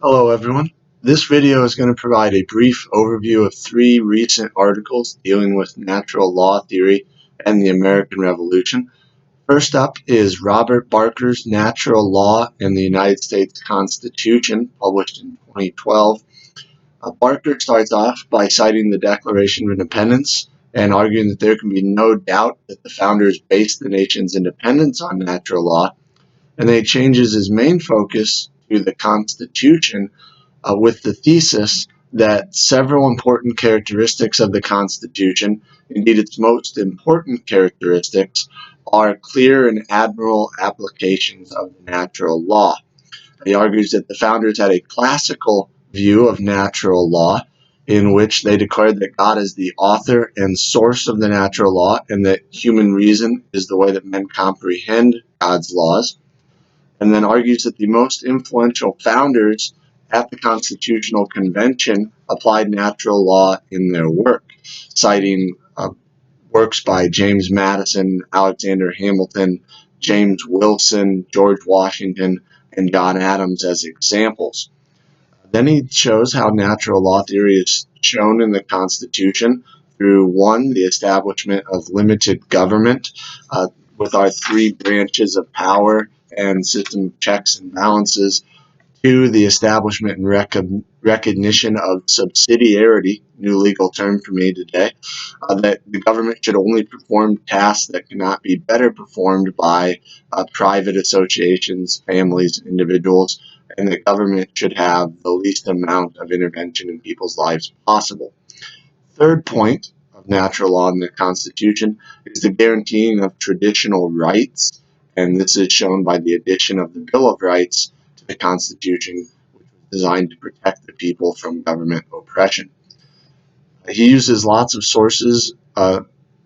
Hello everyone. This video is going to provide a brief overview of three recent articles dealing with natural law theory and the American Revolution. First up is Robert Barker's Natural Law and the United States Constitution, published in 2012. Barker starts off by citing the Declaration of Independence and arguing that there can be no doubt that the founders based the nation's independence on natural law, and then he changes his main focus to the Constitution with the thesis that several important characteristics of the Constitution, indeed its most important characteristics, are clear and admirable applications of natural law. He argues that the founders had a classical view of natural law in which they declared that God is the author and source of the natural law and that human reason is the way that men comprehend God's laws, and then argues that the most influential founders at the Constitutional Convention applied natural law in their work, citing works by James Madison, Alexander Hamilton, James Wilson, George Washington, and John Adams as examples. Then he shows how natural law theory is shown in the Constitution through, one, the establishment of limited government with our three branches of power and system of checks and balances; two, the establishment and recognition of subsidiarity, new legal term for me today, that the government should only perform tasks that cannot be better performed by private associations, families, individuals, and the government should have the least amount of intervention in people's lives possible. Third point of natural law in the Constitution is the guaranteeing of traditional rights, and this is shown by the addition of the Bill of Rights to the Constitution, which was designed to protect the people from government oppression. He uses lots of sources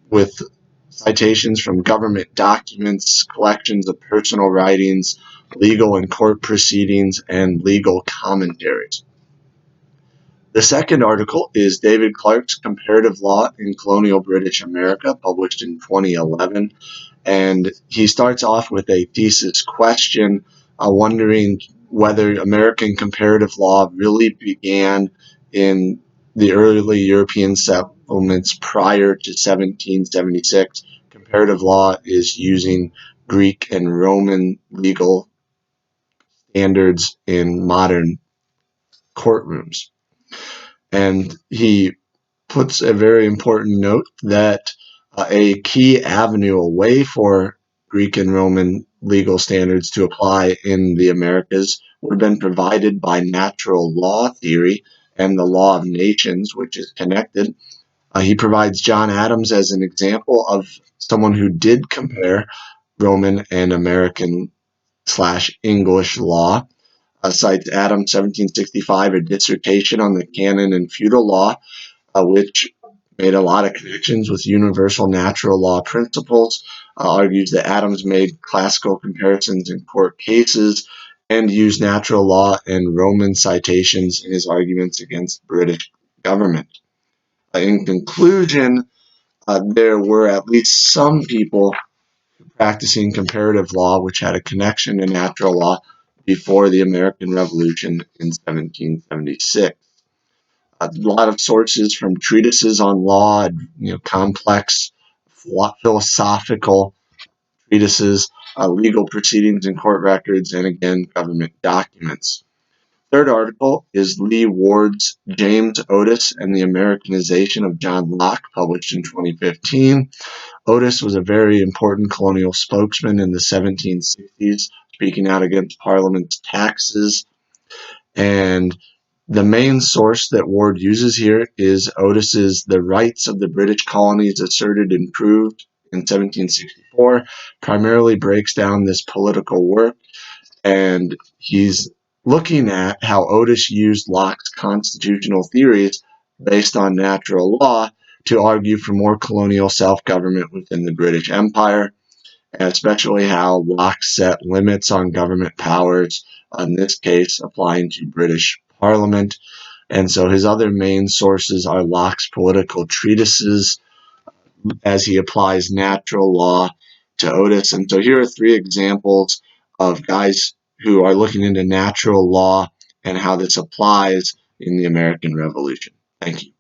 with citations from government documents, collections of personal writings, legal and court proceedings, and legal commentaries. The second article is David Clark's Comparative Law in Colonial British America, published in 2011. And he starts off with a thesis question, wondering whether American comparative law really began in the early European settlements prior to 1776. Comparative law is using Greek and Roman legal standards in modern courtrooms. And he puts a very important note that a key avenue, a way for Greek and Roman legal standards to apply in the Americas would have been provided by natural law theory and the law of nations, which is connected. He provides John Adams as an example of someone who did compare Roman and American / English law. Cites Adams 1765, a dissertation on the canon and feudal law, which made a lot of connections with universal natural law principles, argues that Adams made classical comparisons in court cases, and used natural law and Roman citations in his arguments against British government. In conclusion, there were at least some people practicing comparative law which had a connection to natural law before the American Revolution in 1776. A lot of sources from treatises on law, complex philosophical treatises, legal proceedings and court records, and again, government documents. Third article is Lee Ward's James Otis and the Americanization of John Locke, published in 2015. Otis was a very important colonial spokesman in the 1760s, speaking out against Parliament's taxes. And the main source that Ward uses here is Otis's The Rights of the British Colonies Asserted and Proved in 1764, primarily breaks down this political work, and he's looking at how Otis used Locke's constitutional theories based on natural law to argue for more colonial self-government within the British Empire, and especially how Locke set limits on government powers, in this case applying to British Parliament. And so his other main sources are Locke's political treatises as he applies natural law to Otis. And so here are three examples of guys who are looking into natural law and how this applies in the American Revolution. Thank you.